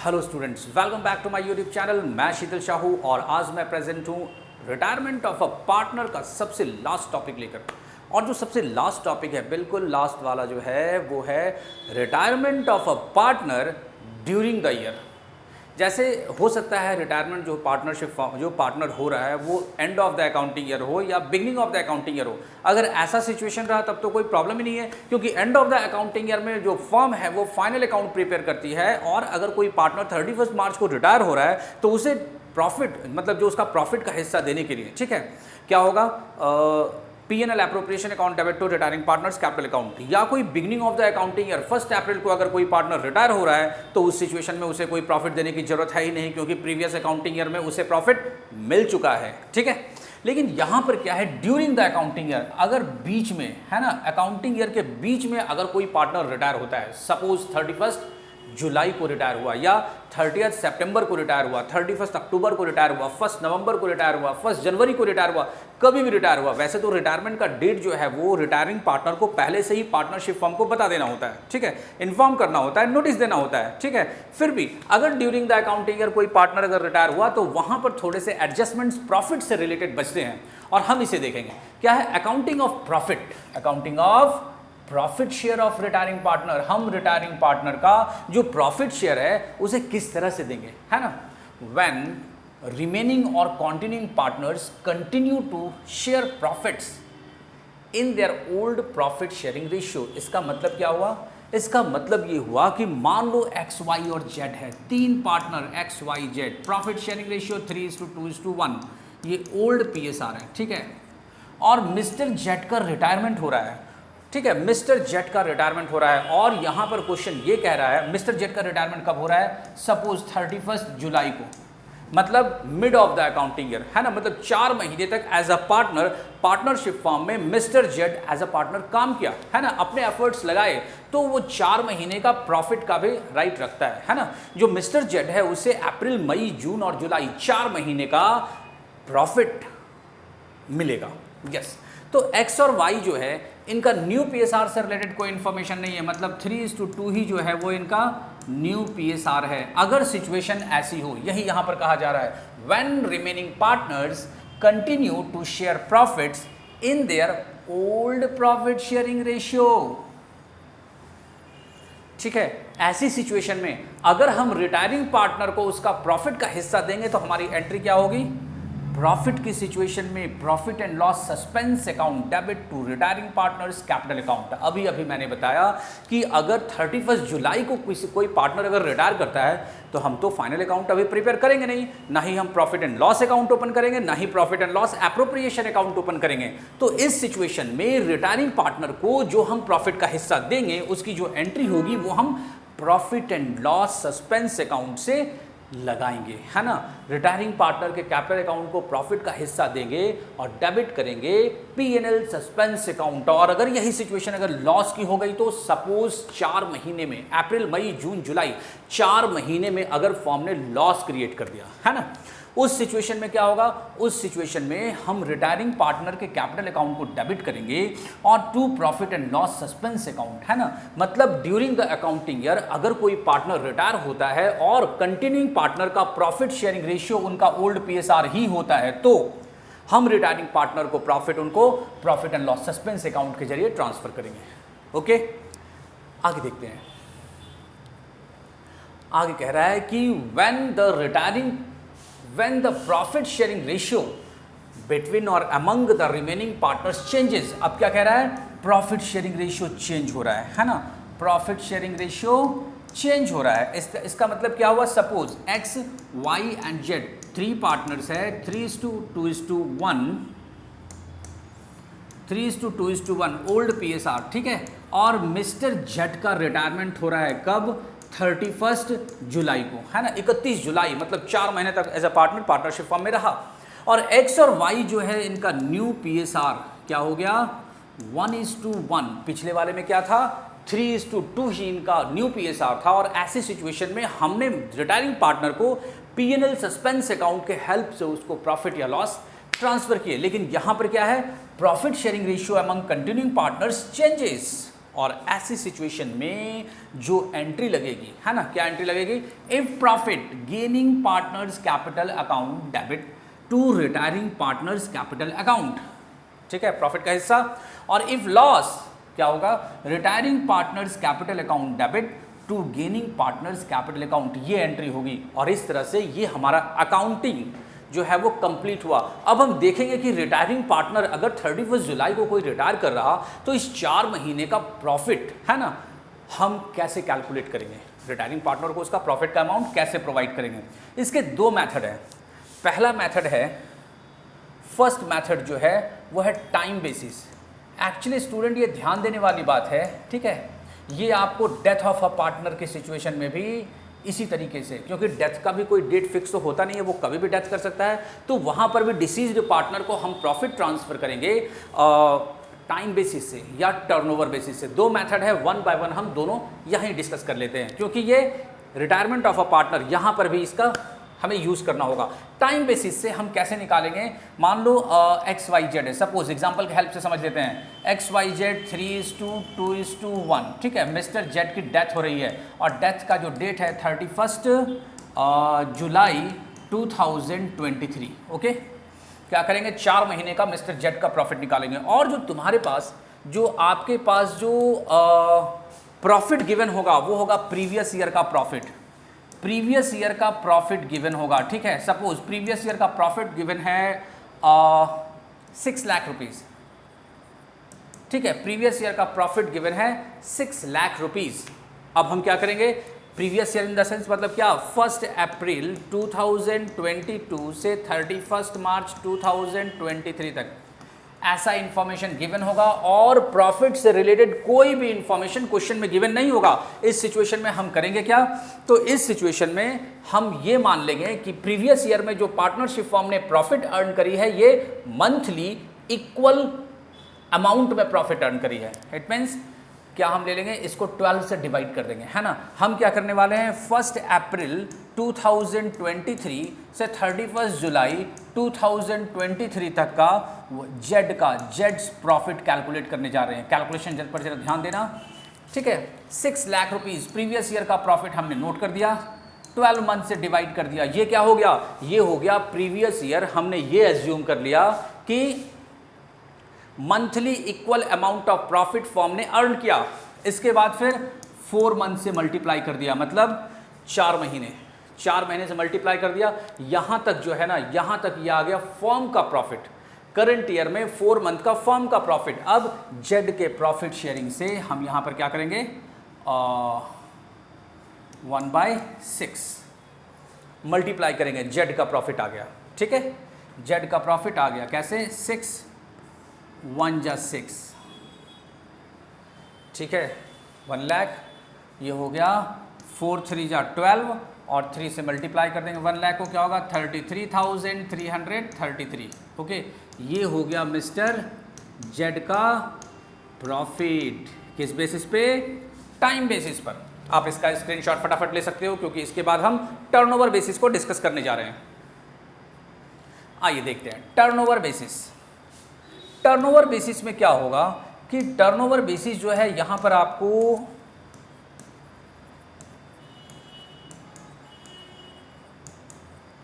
Hello students, welcome back to my YouTube channel. मैं शीतल शाहू और आज मैं प्रेजेंट हूँ रिटायरमेंट ऑफ अ पार्टनर का सबसे लास्ट टॉपिक लेकर। और जो सबसे लास्ट टॉपिक है, बिल्कुल लास्ट वाला जो है वो है retirement of a partner during the year. जैसे हो सकता है रिटायरमेंट जो पार्टनरशिप जो पार्टनर हो रहा है वो end of the accounting year हो या beginning of the accounting year हो। अगर ऐसा सिचुएशन रहा तब तो कोई प्रॉब्लम ही नहीं है, क्योंकि end of the accounting year में जो फर्म है वो फाइनल अकाउंट प्रिपेयर करती है। और अगर कोई पार्टनर 31 मार्च को रिटायर हो रहा है तो उसे प्रॉफिट, मतलब जो उसका प्रॉफिट का हिस्सा देने के लिए, ठीक है, क्या होगा, P&L appropriation account debit to retiring partners capital account, या कोई beginning of the accounting year 1 April को अगर कोई पार्टनर रिटायर हो रहा है तो उस सिचुएशन में उसे कोई प्रॉफिट देने की जरूरत है ही नहीं, क्योंकि प्रीवियस अकाउंटिंग ईयर में उसे प्रॉफिट मिल चुका है। ठीक है, लेकिन यहां पर क्या है, ड्यूरिंग द अकाउंटिंग ईयर, अगर बीच में है ना, अकाउंटिंग ईयर के बीच में अगर कोई पार्टनर रिटायर होता है, सपोज 31 जुलाई को रिटायर हुआ या 30 सितंबर को रिटायर हुआ, 31 अक्टूबर को रिटायर हुआ, 1 नवंबर को रिटायर हुआ, 1 जनवरी को रिटायर हुआ, कभी भी रिटायर हुआ। वैसे तो रिटायरमेंट का डेट जो है वो रिटायरिंग पार्टनर को पहले से ही पार्टनरशिप फर्म को बता देना होता है, ठीक है, इन्फॉर्म करना होता है, नोटिस देना होता है, ठीक है। फिर भी अगर ड्यूरिंग द अकाउंटिंग ईयर कोई पार्टनर अगर रिटायर हुआ तो वहां पर थोड़े से एडजस्टमेंट्स प्रॉफिट से रिलेटेड बचते हैं और हम इसे देखेंगे। क्या है, accounting of profit, accounting of profit share of retiring partner. हम रिटायरिंग पार्टनर का जो प्रॉफिट शेयर है उसे किस तरह से देंगे, है ना। व्हेन रिमेनिंग और continuing partners continue to share profits in their old profit sharing ratio. इसका मतलब क्या हुआ, इसका मतलब ये हुआ कि मान लो एक्स वाई और जेड है, 3 partner X Y Z, profit sharing ratio 3:2:1, ये ओल्ड पीएसआर है, ठीक है। और मिस्टर जेड का रिटायरमेंट हो रहा है, ठीक है, मिस्टर जेट का रिटायरमेंट हो रहा है। और यहां पर क्वेश्चन ये कह रहा है मिस्टर जेट का रिटायरमेंट कब हो रहा है, सपोज 31 जुलाई को, मतलब mid of the accounting year, है ना, मतलब 4 महीने तक as a partner partnership firm में mister Z as a partner काम किया, है ना, अपने एफर्ट्स लगाए, तो वो 4 महीने का प्रॉफिट का भी राइट रखता है ना। जो मिस्टर जेट है उसे अप्रैल, मई, जून और जुलाई 4 महीने का प्रॉफिट मिलेगा। यस, तो एक्स और वाई जो है इनका न्यू पीएसआर से रिलेटेड कोई इंफॉर्मेशन नहीं है, मतलब 3:2 ही जो है वो इनका न्यू पीएसआर है। अगर सिचुएशन ऐसी हो, यही यहां पर कहा जा रहा है, when remaining partners continue to share profits in their old profit sharing ratio, ठीक है। ऐसी सिचुएशन में अगर हम रिटायरिंग पार्टनर को उसका प्रॉफिट का हिस्सा देंगे तो हमारी एंट्री क्या होगी, प्रॉफिट की सिचुएशन में profit and loss suspense account debit to retiring partners capital account. अभी मैंने बताया कि अगर 31 जुलाई को कोई पार्टनर अगर रिटायर करता है तो हम तो फाइनल अकाउंट अभी प्रिपेयर करेंगे नहीं, ना ही हम profit and loss account open करेंगे, ना ही profit and loss appropriation account open करेंगे। तो इस सिचुएशन में रिटायरिंग पार्टनर को जो हम प्रॉफिट का हिस्सा देंगे उसकी जो एंट्री होगी वो हम profit and loss suspense account से लगाएंगे, है ना। रिटायरिंग पार्टनर के कैपिटल अकाउंट को प्रॉफिट का हिस्सा देंगे और डेबिट करेंगे P&L सस्पेंस अकाउंट। और अगर यही सिचुएशन अगर लॉस की हो गई तो सपोज 4 महीने में, अप्रैल, मई, जून, जुलाई, 4 महीने में अगर फॉर्म ने लॉस क्रिएट कर दिया, है ना, उस सिचुएशन में क्या होगा, उस सिचुएशन में हम रिटायरिंग पार्टनर के कैपिटल अकाउंट को डेबिट करेंगे और to profit and loss suspense account, है ना। मतलब ड्यूरिंग द अकाउंटिंग ईयर अगर कोई पार्टनर रिटायर होता है और कंटिन्यूइंग पार्टनर का प्रॉफिट शेयरिंग रेशियो उनका ओल्ड पीएसआर ही होता है तो हम रिटायरिंग पार्टनर को प्रॉफिट उनको profit and loss suspense account के जरिए ट्रांसफर करेंगे। ओके, आगे देखते हैं। आगे कह रहा है कि when the profit sharing ratio between or among the remaining partners changes। अब क्या कह रहा है, प्रॉफिट शेयरिंग रेशियो चेंज हो रहा है ना, प्रॉफिट शेयरिंग रेशियो चेंज हो रहा है। इसका मतलब क्या हुआ, suppose X, Y and Z 3 partners है, 3:2:1 ओल्ड पीएसआर, ठीक है। और मिस्टर जेड का रिटायरमेंट हो रहा है कब, 31 जुलाई को, है ना, 31 जुलाई, मतलब 4 महीने तक एज अ पार्टनरशिप फॉर्म में रहा। और एक्स और वाई जो है इनका न्यू पीएसआर क्या हो गया, 1:1। पिछले वाले में क्या था, 3:2 ही इनका न्यू पीएसआर था। और ऐसी सिचुएशन में हमने रिटायरिंग पार्टनर को P&L सस्पेंस अकाउंट के हेल्प से उसको प्रॉफिट या लॉस ट्रांसफर किए। लेकिन यहां पर क्या है, profit sharing ratio among continuing partners changes, और ऐसी सिचुएशन में जो एंट्री लगेगी, है ना, क्या एंट्री लगेगी? If profit gaining partners capital account debit to retiring partners capital account, ठीक है, प्रॉफिट का हिस्सा। और इफ लॉस क्या होगा? Retiring partners capital account debit to gaining partners capital account, ये एंट्री होगी। और इस तरह से ये हमारा अकाउंटिंग जो है वो कंप्लीट हुआ। अब हम देखेंगे कि रिटायरिंग पार्टनर अगर 31 जुलाई को कोई रिटायर कर रहा तो इस 4 महीने का प्रॉफिट, है ना, हम कैसे कैलकुलेट करेंगे? रिटायरिंग पार्टनर को उसका प्रॉफिट का अमाउंट कैसे प्रोवाइड करेंगे? इसके 2 मेथड हैं। पहला मेथड है, फर्स्ट मेथड जो है वो है टाइम बेसिस। एक्चुअली स्टूडेंट ये ध्यान देने वाली बात है, ठीक है, ये आपको डेथ ऑफ अ पार्टनर की सिचुएशन में भी इसी तरीके से, क्योंकि डेथ का भी कोई डेट फिक्स तो होता नहीं है, वो कभी भी डेथ कर सकता है, तो वहाँ पर भी डिसीज्ड पार्टनर को हम प्रॉफिट ट्रांसफ़र करेंगे टाइम बेसिस से या टर्नओवर बेसिस से। 2 मेथड है, 1 बाय 1 हम दोनों यहीं डिस्कस कर लेते हैं, क्योंकि ये रिटायरमेंट ऑफ अ पार्टनर यहाँ पर भी इसका हमें यूज़ करना होगा। टाइम बेसिस से हम कैसे निकालेंगे? मान लो XYZ है, सपोज एग्जांपल की हेल्प से समझ लेते हैं। XYZ 3:2:1, ठीक है, मिस्टर जेड की डेथ हो रही है और डेथ का जो डेट है 31 जुलाई 2023। ओके, क्या करेंगे? 4 महीने का मिस्टर जेड का प्रॉफिट निकालेंगे। और जो तुम्हारे पास जो आपके पास जो प्रॉफिट गिवन होगा वो होगा प्रीवियस ईयर का प्रॉफिट। प्रीवियस ईयर का प्रॉफिट गिवन होगा, ठीक है, सपोज प्रीवियस ईयर का प्रॉफिट गिवन है 6 लाख रुपीज़, ठीक है, प्रीवियस ईयर का प्रॉफिट गिवन है 6 लाख रुपीज़। अब हम क्या करेंगे? Previous year in the sense मतलब क्या? 1 अप्रैल 2022 से 31 मार्च 2023 तक ऐसा इंफॉर्मेशन गिवन होगा और प्रॉफिट से रिलेटेड कोई भी इंफॉर्मेशन क्वेश्चन में गिवन नहीं होगा। इस सिचुएशन में हम करेंगे क्या? तो इस सिचुएशन में हम ये मान लेंगे कि प्रीवियस ईयर में जो पार्टनरशिप फर्म ने प्रॉफिट अर्न करी है ये मंथली इक्वल अमाउंट में प्रॉफिट अर्न करी है। इट मीन्स क्या हम ले लेंगे? इसको 12 से डिवाइड कर देंगे, है ना। हम क्या करने वाले हैं? 1 अप्रैल 2023 से 31 जुलाई 2023 तक का जेड्स प्रॉफिट कैलकुलेट करने जा रहे हैं। कैलकुलेशन जब पर जरा ध्यान देना, ठीक है। 6 लाख रुपीज़ प्रीवियस ईयर का प्रॉफिट हमने नोट कर दिया, 12 मंथ से डिवाइड कर दिया। ये क्या हो गया? ये हो गया प्रीवियस ईयर। हमने ये एज्यूम कर लिया कि monthly equal amount of profit firm ने अर्न किया। इसके बाद फिर 4 मंथ से मल्टीप्लाई कर दिया, मतलब 4 महीने से मल्टीप्लाई कर दिया। यहाँ तक जो है ना, यहाँ तक ये आ गया फर्म का प्रॉफिट। करंट ईयर में 4 मंथ का फर्म का प्रॉफिट। अब जेड के प्रॉफिट शेयरिंग से हम यहाँ पर क्या करेंगे? 1/6 मल्टीप्लाई करेंगे। जेड का प्रॉफिट आ गया, ठीक है, जेड का प्रॉफिट आ गया। कैसे? 6 1 जा 6, ठीक है, 1 लाख। ये हो गया 4 3 जा 12 और 3 से मल्टीप्लाई कर देंगे 1 लाख को, क्या होगा? 33,333। ओके, ये हो गया मिस्टर जेड का प्रॉफिट। किस बेसिस पे? टाइम बेसिस पर। आप इसका स्क्रीनशॉट फटाफट ले सकते हो, क्योंकि इसके बाद हम टर्नओवर बेसिस को डिस्कस करने जा रहे हैं। आइए देखते हैं टर्नओवर बेसिस। टर्नओवर बेसिस में क्या होगा कि टर्नओवर बेसिस जो है यहां पर आपको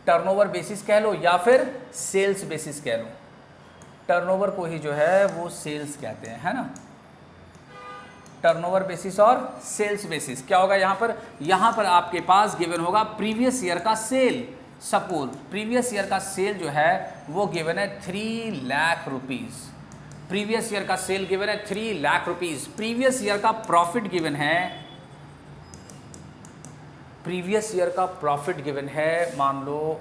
टर्नओवर बेसिस कह लो या फिर सेल्स बेसिस कह लो। टर्नओवर को ही जो है वो सेल्स कहते हैं, है ना। टर्नओवर बेसिस और सेल्स बेसिस क्या होगा? यहां पर आपके पास गिवन होगा प्रीवियस ईयर का सेल। सपोज प्रीवियस ईयर का सेल जो है वो गिवन है 3 लाख रुपीज़। प्रीवियस ईयर का सेल गिवन है 3 लाख रुपीज़। प्रीवियस ईयर का प्रॉफिट गिवन है, प्रीवियस ईयर का प्रॉफिट गिवन है मान लो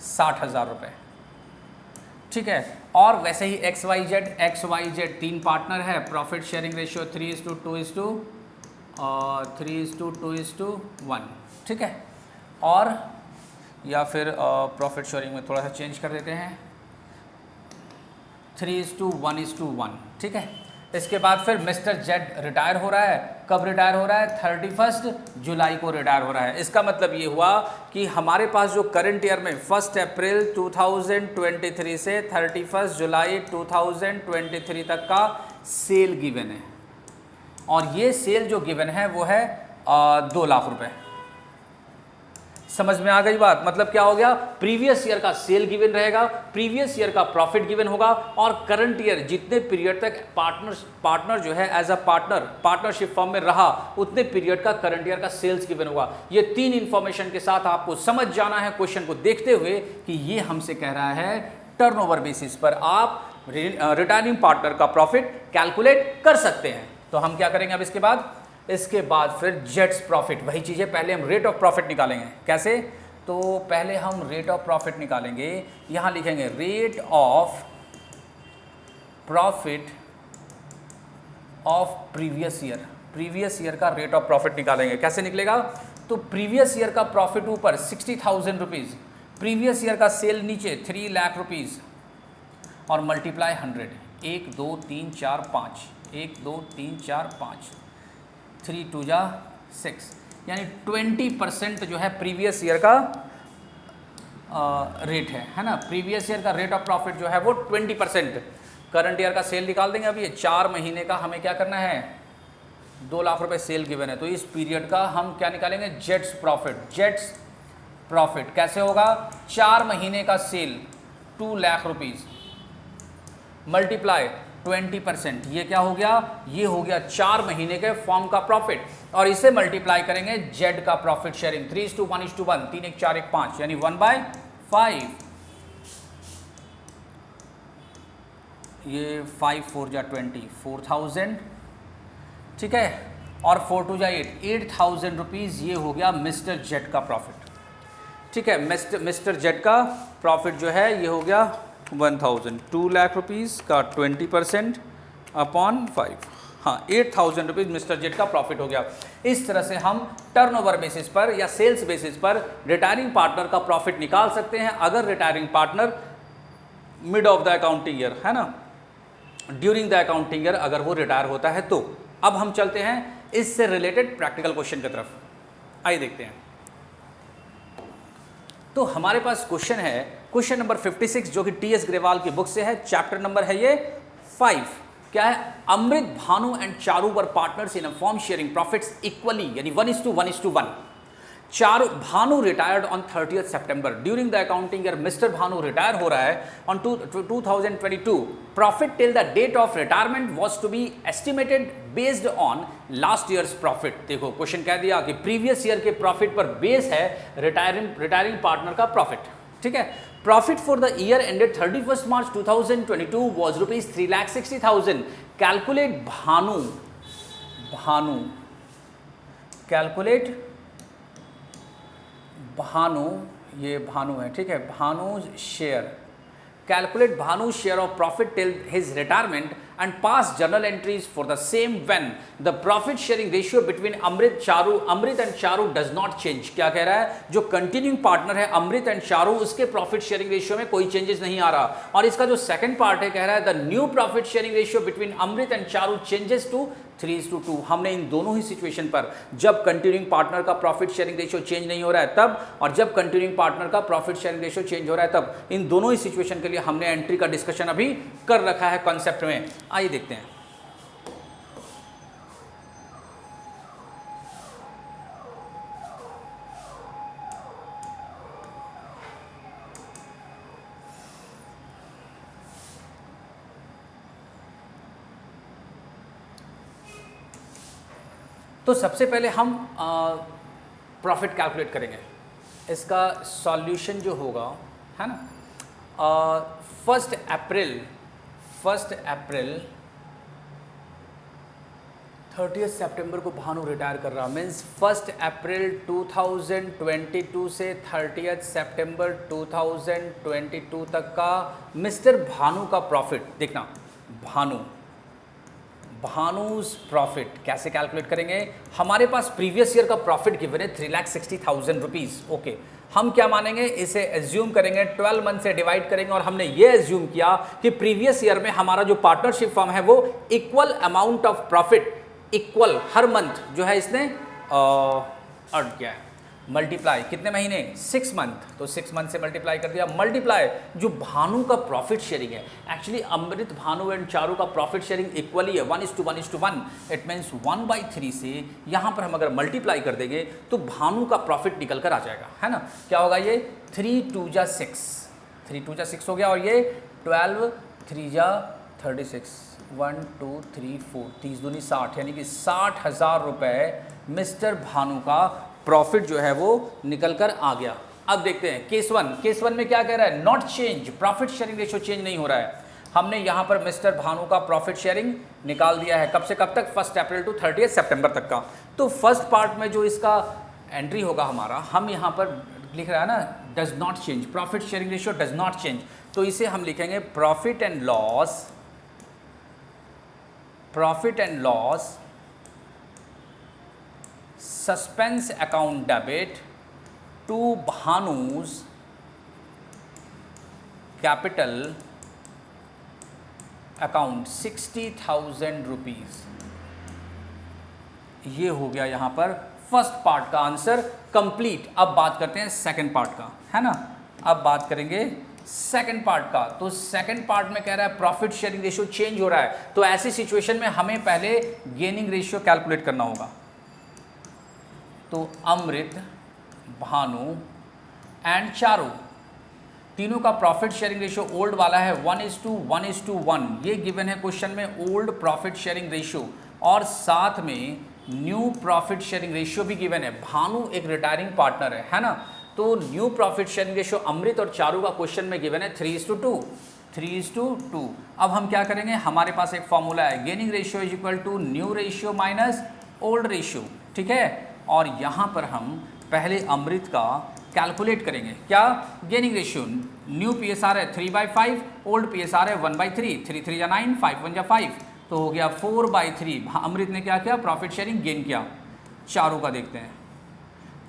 60,000 रुपये, ठीक है। और वैसे ही XYZ 3 पार्टनर है, प्रॉफिट शेयरिंग रेशियो 3:2:1, ठीक है। और या फिर प्रॉफिट शेयरिंग में थोड़ा सा चेंज कर देते हैं 3:1:1, ठीक है। इसके बाद फिर मिस्टर जेड रिटायर हो रहा है। कब रिटायर हो रहा है? 31 जुलाई को रिटायर हो रहा है। इसका मतलब ये हुआ कि हमारे पास जो करंट ईयर में 1 अप्रैल 2023 से 31 जुलाई 2023 तक का सेल गिवन है, और ये सेल जो गिवन है वो है 2 लाख रुपए। समझ में आ गई बात? मतलब क्या हो गया? प्रीवियस ईयर का सेल गिवन रहेगा, प्रीवियस ईयर का प्रॉफिट गिवन होगा, और करंट ईयर जितने पीरियड तक पार्टनर जो है एज अ पार्टनरशिप फर्म में रहा उतने पीरियड का करंट ईयर का सेल्स गिवन होगा। ये 3 इंफॉर्मेशन के साथ आपको समझ जाना है क्वेश्चन को देखते हुए कि ये हमसे कह रहा है टर्नओवर बेसिस पर आप रिटायरिंग पार्टनर का प्रॉफिट कैलकुलेट कर सकते हैं। तो हम क्या करेंगे अब इसके बाद फिर जेट्स प्रॉफिट, वही चीज़ें, पहले हम रेट ऑफ प्रॉफिट निकालेंगे। कैसे? तो पहले हम रेट ऑफ प्रॉफिट निकालेंगे, यहां लिखेंगे rate of profit of previous year. Previous year का रेट ऑफ प्रॉफिट निकालेंगे। कैसे निकलेगा? तो प्रीवियस ईयर का प्रॉफिट ऊपर 60,000 रुपीज़, प्रीवियस ईयर का सेल नीचे 3 लाख रुपीज़, और मल्टीप्लाई 100। 1 2 3 4 5, 1 2 3 4 5, 3 2 जा 6, यानी 20% जो है प्रीवियस ईयर का रेट है ना। प्रीवियस ईयर का रेट ऑफ प्रॉफिट जो है वो 20%। करंट ईयर का सेल निकाल देंगे। अब ये 4 महीने का हमें क्या करना है? 2 लाख रुपए सेल गिवन है, तो इस पीरियड का हम क्या निकालेंगे? Jets profit. जेट्स प्रॉफिट कैसे होगा? 4 महीने का सेल 2 लाख रुपीज़ मल्टीप्लाई 20%, ये क्या हो गया? ये हो गया 4 महीने के फॉर्म का प्रॉफिट, और इसे मल्टीप्लाई करेंगे जेड का प्रॉफिट शेयरिंग 3:1:1, 3 1 4 1 5, यानी 1/5। ये 5 4 जा 20, 4,000, ठीक है, और 4 2 जा 8, 8,000 रुपीज़। ये हो गया मिस्टर जेड का प्रॉफिट, ठीक है। मिस्टर जेड का प्रॉफिट जो है ये हो गया 1,000, 2 लाख रुपीज़ का 20% अपॉन 5, हाँ 8,000 रुपीज़ मिस्टर जेड का प्रॉफिट हो गया। इस तरह से हम टर्नओवर बेसिस पर या सेल्स बेसिस पर रिटायरिंग पार्टनर का प्रॉफिट निकाल सकते हैं, अगर retiring partner mid of the accounting year, है ना, ड्यूरिंग द अकाउंटिंग ईयर अगर वो रिटायर होता है तो। अब हम चलते हैं इससे रिलेटेड प्रैक्टिकल क्वेश्चन की तरफ, आइए देखते हैं। तो हमारे पास क्वेश्चन है, क्वेश्चन नंबर 56, जो कि टीएस ग्रेवाल की बुक से है। चैप्टर नंबर है ये 5। क्या है? Amrit, Bhanu and Charu were partners in a firm sharing profits equally, यानी 1:1:1। Charu, Bhanu retired on 30th सितंबर। During the accounting year mister Bhanu retire हो रहा है on 2022। Profit till the date of retirement was to be estimated based on last year's profit. देखो question कह दिया कि previous year के प्रॉफिट पर बेस है रिटायरिंग पार्टनर का प्रॉफिट, ठीक है। Profit for the year ended 31 March 2022 was rupees 3,60,000। Calculate Bhanu calculate Bhanu, ये भानु है, ठीक है, Bhanu share. Calculate Bhanu share of profit till his retirement and pass journal entries for the same when the profit sharing ratio between Amrit and Charu does not change. क्या कह रहा है? जो continuing partner है अमृत एंड चारू, उसके प्रॉफिट शेयरिंग रेशियो में कोई changes नहीं आ रहा। और इसका जो सेकंड पार्ट है, कह रहा है the new profit sharing ratio between Amrit and Charu changes to 3:2। हमने इन दोनों ही सिचुएशन पर, जब कंटिन्यूइंग पार्टनर का प्रॉफिट शेयरिंग रेशियो चेंज नहीं हो रहा है तब, और जब कंटिन्यूइंग पार्टनर का प्रॉफिट शेयरिंग रेशियो चेंज हो रहा है तब, इन दोनों ही सिचुएशन के लिए हमने एंट्री का डिस्कशन अभी कर रखा है कॉन्सेप्ट में। आइए देखते हैं। तो सबसे पहले हम प्रॉफिट कैलकुलेट करेंगे। इसका सॉल्यूशन जो होगा, है ना, 1 अप्रैल 30 सितंबर को भानु रिटायर कर रहा, मीन्स 1 अप्रैल 2022 से 30 सितंबर 2022 तक का मिस्टर भानु का प्रॉफिट। देखना, भानुज प्रॉफिट कैसे कैलकुलेट करेंगे? हमारे पास प्रीवियस ईयर का प्रॉफिट गिवन है 3,60,000 रुपीज़। ओके, हम क्या मानेंगे, इसे एज्यूम करेंगे 12 मंथ से डिवाइड करेंगे और हमने ये एज्यूम किया कि प्रीवियस ईयर में हमारा जो पार्टनरशिप फर्म है वो equal amount of profit equal her month जो है इसने अर्न किया है। मल्टीप्लाई कितने महीने? 6 मंथ, तो 6 मंथ से मल्टीप्लाई कर दिया। मल्टीप्लाई जो भानु का प्रॉफिट शेयरिंग है, एक्चुअली अमृत, भानु एंड चारू का प्रॉफिट शेयरिंग इक्वली है 1:1:1। इट मीन्स 1/3 से यहाँ पर हम अगर मल्टीप्लाई कर देंगे तो भानु का प्रॉफिट निकल कर आ जाएगा, है ना। क्या होगा ये? 3×2=6, 3×2=6 हो गया, और ये 12×3=36, 1 2 3 4, 30×2=60, यानी कि 60,000 रुपये मिस्टर भानु का प्रॉफिट जो है वो निकल कर आ गया। अब देखते हैं केस वन। केस वन में क्या कह रहा है? Not change, profit sharing ratio change नहीं हो रहा है। हमने यहाँ पर मिस्टर भानु का प्रॉफिट शेयरिंग निकाल दिया है, कब से कब तक? 1 अप्रैल टू 30 सितंबर तक का। तो फर्स्ट पार्ट में जो इसका एंट्री होगा हमारा, हम यहाँ पर लिख रहा है ना does not change, profit sharing ratio does not change, तो इसे हम लिखेंगे profit and loss suspense account debit to Bhanu's capital account 60,000 rupees. ये हो गया यहां पर फर्स्ट पार्ट का आंसर कंप्लीट। अब बात करते हैं सेकंड पार्ट का, है ना। अब बात करेंगे सेकंड पार्ट का। तो सेकंड पार्ट में कह रहा है प्रॉफिट शेयरिंग रेशियो चेंज हो रहा है, तो ऐसी सिचुएशन में हमें पहले गेनिंग रेशियो कैलकुलेट करना होगा। तो अमृत, भानु एंड चारू तीनों का प्रॉफिट शेयरिंग रेशियो ओल्ड वाला है 1:1:1। ये गिवन है क्वेश्चन में ओल्ड प्रॉफिट शेयरिंग रेशियो, और साथ में न्यू प्रॉफिट शेयरिंग रेशियो भी गिवन है। भानु एक रिटायरिंग पार्टनर है ना, तो न्यू प्रॉफिट शेयरिंग रेशियो अमृत और चारू का क्वेश्चन में गिवन है 3:2। अब हम क्या करेंगे, हमारे पास एक फॉर्मूला है, gaining ratio is equal to new ratio minus old ratio, ठीक है। और यहाँ पर हम पहले अमृत का कैलकुलेट करेंगे, क्या? Gaining ratio. न्यू PSR है 3/5, ओल्ड PSR है 1/3, 3×3=9, 5×1=5, तो हो गया 4/3। अमृत ने क्या किया? प्रॉफिट शेयरिंग गेन किया। चारू का देखते हैं,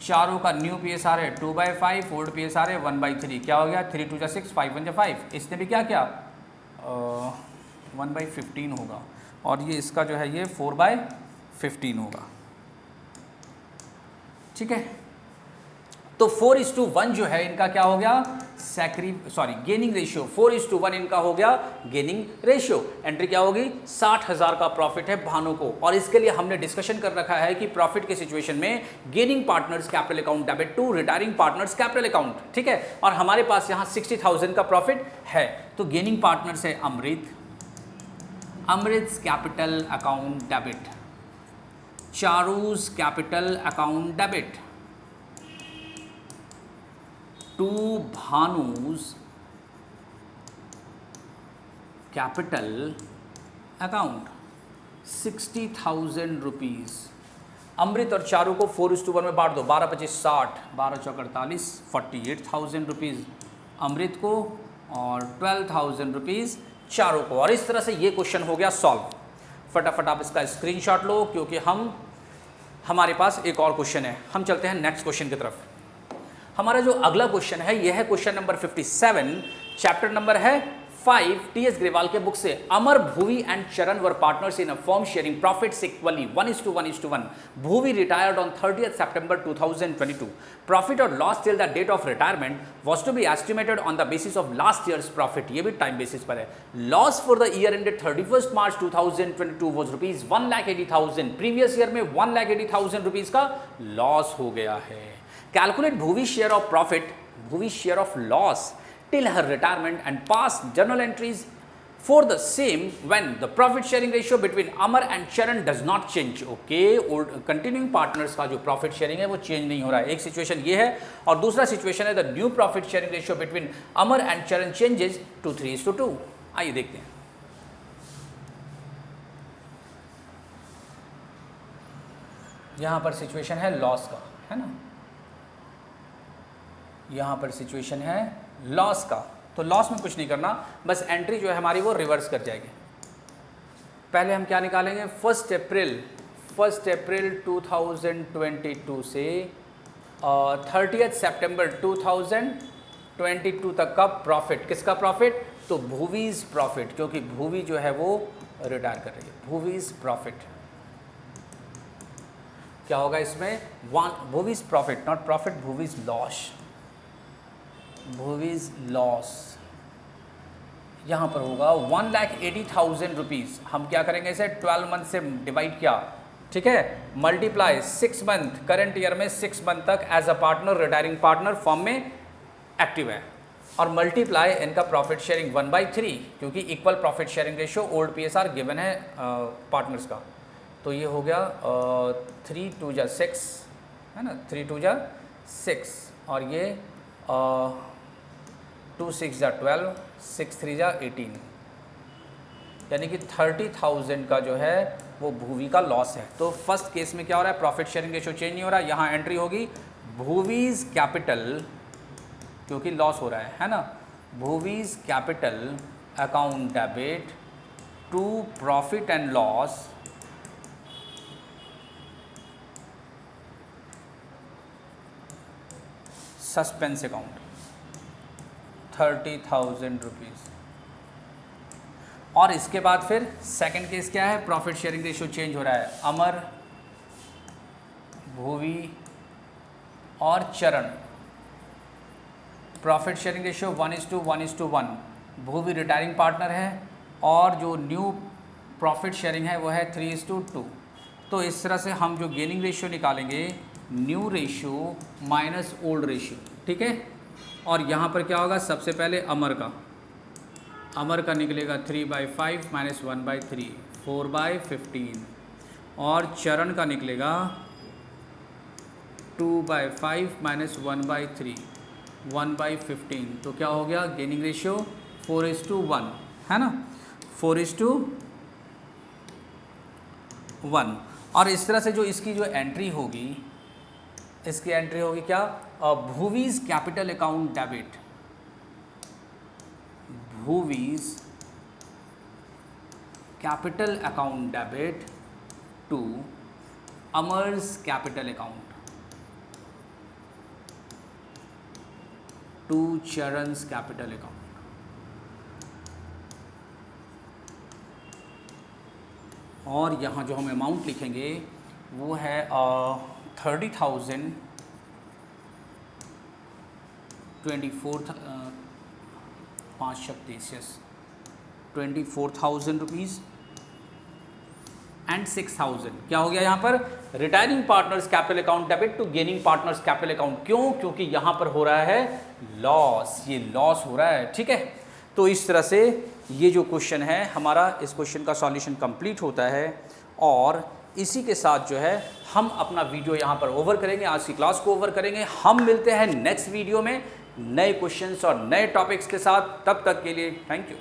चारू का न्यू PSR है 2/5, ओल्ड PSR है 1/3, क्या हो गया? 3×2=6, 5×1=5। इसने भी क्या किया? 1/15 होगा, और ये इसका जो है ये 4/15 होगा, ठीक है। तो 4:1 जो है इनका क्या हो गया? गेनिंग रेशियो 4:1 इनका हो गया गेनिंग रेशियो। एंट्री क्या होगी? 60,000 का प्रॉफिट है भानु को, और इसके लिए हमने डिस्कशन कर रखा है कि प्रॉफिट के सिचुएशन में gaining partners capital account debit to retiring partners capital account, ठीक है। और हमारे पास यहाँ 60,000 का प्रॉफिट है, तो गेनिंग पार्टनर्स है Amrit capital account debit, Charu's capital account debit to Bhanu's capital account 60,000 rupees. Amrit और चारू को 4:1 में बांट दो, 12×25=60, 12×4=48, 48,000 रुपीज़ अमृत को और 12,000 रुपीज़ चारू को। और इस तरह से ये क्वेश्चन हो गया सॉल्व। फटाफट आप इसका स्क्रीनशॉट लो, क्योंकि हमारे पास एक और क्वेश्चन है। हम चलते हैं नेक्स्ट क्वेश्चन की तरफ। हमारा जो अगला क्वेश्चन है यह है क्वेश्चन नंबर 57, चैप्टर नंबर है 5 TS ग्रेवाल के बुक से। अमर, भुवी एंड चरण वर partners in a firm sharing profits equally 1:1:1। Bhuvi retired on 30th September 2022. Profit or loss till the date of retirement was to be estimated on the basis of last year's profit. ये भी time basis पर है। Loss for the year ended 31st March 2022 was rupees 1,80,000। Previous year में 1,80,000 rupees का loss हो गया है। Calculate Bhuvi share of profit, Bhuvi share of loss till her retirement and past journal entries for the same when the profit sharing ratio between Amar and Charan does not change. Okay, old continuing partners का जो profit sharing है वो change नहीं हो रहा है। एक situation ये है, और दूसरा situation है the new profit sharing ratio between Amar and Charan changes to 3:2। आइए देखते हैं। यहाँ पर situation है लॉस का, है ना। यहाँ पर situation है लॉस का, तो लॉस में कुछ नहीं करना, बस एंट्री जो है हमारी वो रिवर्स कर जाएगी। पहले हम क्या निकालेंगे, 1 अप्रैल 2022 से 30 सितंबर 2022 तक का प्रॉफिट, किसका प्रॉफिट, तो भूवीज प्रॉफिट, क्योंकि भूवी जो है वो रिटायर कर रही है। भूवीज प्रॉफिट क्या होगा इसमें, Bhuvi's profit, not profit, Bhuvi's loss, Bhuvi's loss यहाँ पर होगा 1,80,000 रुपीज़। हम क्या करेंगे इसे 12 मंथ से डिवाइड किया, ठीक है, मल्टीप्लाई 6 मंथ, करंट ईयर में 6 मंथ तक as a partner, retiring partner firm में एक्टिव है, और मल्टीप्लाई इनका प्रॉफिट शेयरिंग 1/3, क्योंकि equal profit sharing ratio old PSR given है पार्टनर्स का। तो ये हो गया 3 2 जा 6 है ना, 3 2 जा 6, और ये 2 6 जा 12, 6 3 जा 18, यानी कि 30,000 का जो है वो भूवी का लॉस है। तो फर्स्ट केस में क्या हो रहा है, प्रॉफिट शेयरिंग रेशियो चेंज नहीं हो रहा, यहाँ एंट्री होगी भूवीज कैपिटल, क्योंकि लॉस हो रहा है ना, Bhuvi's capital account debit to profit and loss suspense account 30,000 rupees. और इसके बाद फिर सेकंड केस क्या है, प्रॉफिट शेयरिंग रेशियो चेंज हो रहा है, अमर, भूवी और चरण, profit sharing ratio 1:1:1, Bhuvi retiring partner है, और जो न्यू प्रॉफिट शेयरिंग है वो है 3:2। तो इस तरह से हम जो गेनिंग रेशियो निकालेंगे, new ratio minus old ratio, ठीक है। और यहाँ पर क्या होगा, सबसे पहले अमर का निकलेगा 3/5 माइनस 1/3, 4/15, और चरण का निकलेगा 2/5 माइनस 1/3, 1/15। तो क्या हो गया, गेनिंग रेशियो 4:1 है ना, 4:1। और इस तरह से जो इसकी जो एंट्री होगी, इसकी एंट्री होगी क्या, Bhuvi's capital account debit, Bhuvi's capital account debit to Amar's capital account, to Charan's capital account. और यहाँ जो हम अमाउंट लिखेंगे वो है 30,000, 24,000 रुपीज़ एंड 6,000। क्या हो गया यहाँ पर, retiring partners capital account debit to gaining partners capital account. क्यों, क्योंकि यहाँ पर हो रहा है लॉस, ये लॉस हो रहा है, ठीक है। तो इस तरह से ये जो क्वेश्चन है हमारा, इस क्वेश्चन का सॉल्यूशन कंप्लीट होता है। और इसी के साथ जो है हम अपना वीडियो यहाँ पर ओवर करेंगे, आज की क्लास को ओवर करेंगे। हम मिलते हैं नेक्स्ट वीडियो में नए क्वेश्चंस और नए टॉपिक्स के साथ, तब तक के लिए थैंक यू।